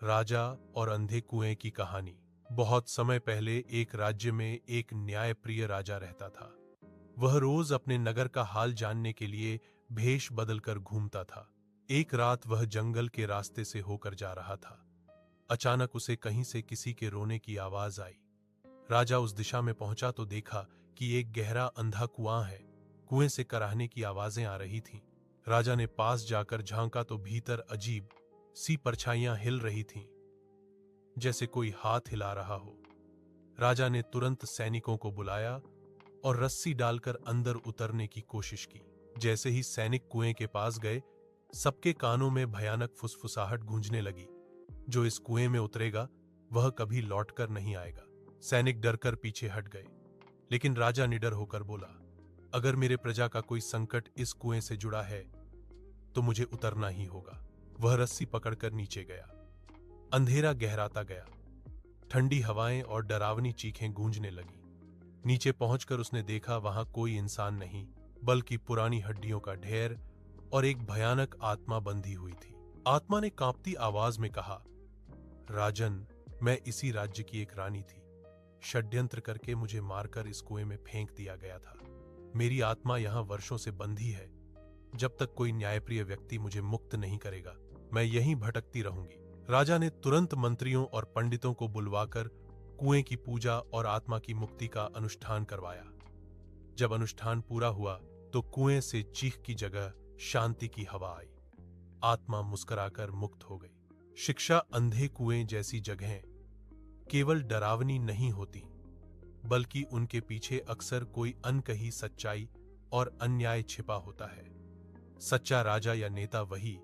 राजा और अंधे कुएं की कहानी। बहुत समय पहले एक राज्य में एक न्यायप्रिय राजा रहता था। वह रोज अपने नगर का हाल जानने के लिए भेष बदलकर घूमता था। एक रात वह जंगल के रास्ते से होकर जा रहा था। अचानक उसे कहीं से किसी के रोने की आवाज आई। राजा उस दिशा में पहुंचा तो देखा कि एक गहरा अंधा कुआं है। कुएं से कराहने की आवाजें आ रही थीं। राजा ने पास जाकर झांका तो भीतर अजीब सी परछाइयां हिल रही थीं, जैसे कोई हाथ हिला रहा हो। राजा ने तुरंत सैनिकों को बुलाया और रस्सी डालकर अंदर उतरने की कोशिश की। जैसे ही सैनिक कुएं के पास गए, सबके कानों में भयानक फुसफुसाहट गूंजने लगी। जो इस कुएं में उतरेगा वह कभी लौटकर नहीं आएगा। सैनिक डरकर पीछे हट गए, लेकिन राजा निडर होकर बोला, अगर मेरे प्रजा का कोई संकट इस कुएं से जुड़ा है तो मुझे उतरना ही होगा। वह रस्सी पकड़कर नीचे गया। अंधेरा गहराता गया। ठंडी हवाएं और डरावनी चीखें गूंजने लगी। नीचे पहुंचकर उसने देखा वहां कोई इंसान नहीं, बल्कि पुरानी हड्डियों का ढेर और एक भयानक आत्मा बंधी हुई थी। आत्मा ने कांपती आवाज में कहा, राजन, मैं इसी राज्य की एक रानी थी। षड्यंत्र करके मुझे मारकर इस कुएं में फेंक दिया गया था। मेरी आत्मा यहां वर्षों से बंधी है। जब तक कोई न्यायप्रिय व्यक्ति मुझे मुक्त नहीं करेगा, मैं यहीं भटकती रहूंगी। राजा ने तुरंत मंत्रियों और पंडितों को बुलवाकर कुएं की पूजा और आत्मा की मुक्ति का अनुष्ठान करवाया। जब अनुष्ठान पूरा हुआ तो कुएं से चीख की जगह शांति की हवा आई। आत्मा मुस्कुराकर मुक्त हो गई। शिक्षा, अंधे कुएं जैसी जगहें केवल डरावनी नहीं होती, बल्कि उनके पीछे अक्सर कोई अनकही सच्चाई और अन्याय छिपा होता है। सच्चा राजा या नेता वही